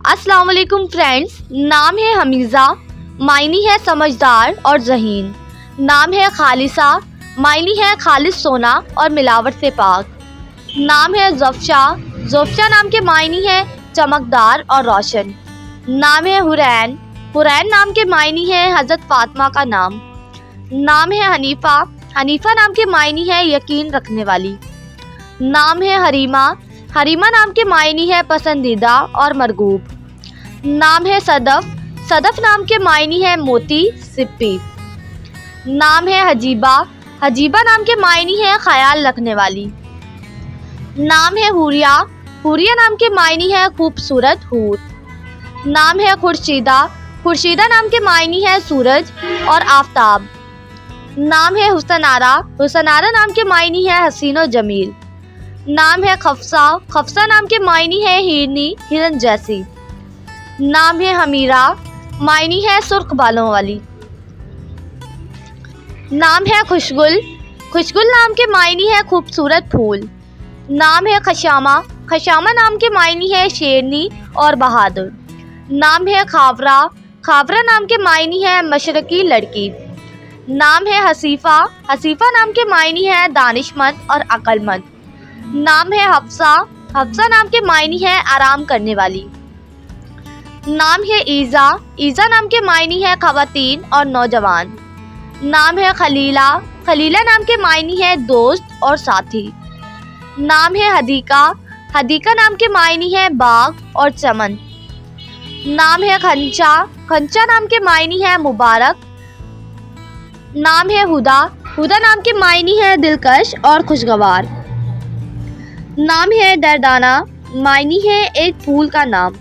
अस्सलाम वालेकुम फ्रेंड्स। नाम है हमीज़ा, मायनी है समझदार और ज़हीन। नाम है खालिसा, मायनी है खालिस सोना और मिलावट से पाक। नाम है ज़फ़शा, ज़फ़शा नाम के मायनी है चमकदार और रोशन। नाम है हुरैन, हुरैन नाम के मायनी है हज़रत फ़ातिमा का नाम। नाम है हनीफ़ा, हनीफ़ा नाम के मायनी है यकीन रखने वाली। नाम है हरीमा, हरीमा नाम के मायनी है पसंदीदा और मरगूब। नाम है सदफ़, सदफ़ नाम के मायनी है मोती सिप्पी। नाम है हजीबा, हजीबा नाम के मायनी है ख्याल रखने वाली। नाम है हुरिया, हुरिया नाम के मायनी है खूबसूरत हूर। नाम है खुर्शीदा, खुर्शीदा नाम के मायनी है सूरज और आफताब। नाम है हुसनारा, हुसनारा नाम के मायनी है हसीन और जमील। नाम है खफसा, खफसा नाम के मायनी है हिरनी हिरन जैसी। नाम है हमीरा, मायनी है सुर्ख बालों वाली। नाम है खुशगुल, खुशगुल नाम के मायनी है खूबसूरत फूल। नाम है खशामा, खशामा नाम के मायनी है शेरनी और बहादुर। नाम है खावरा, खावरा नाम के मायनी है मशरकी लड़की। नाम है हसीफ़ा, हसीफ़ा नाम के मायनी है दानिशमंद और अक्लमंद। नाम है हफ्सा, हफ्सा नाम के मायनी है आराम करने वाली। नाम है ईज़ा, ईज़ा नाम के मायनी है ख़वातीन और नौजवान। नाम है खलीला, खलीला नाम के मायनी है दोस्त और साथी। नाम है हदीका, हदीका नाम के मायनी है बाग और चमन। नाम है खंचा, खंचा नाम के मायनी है मुबारक। नाम है हुदा, हुदा नाम के मायनी है दिलकश और खुशगवार। नाम है दरदाना, मायनी है एक फूल का नाम।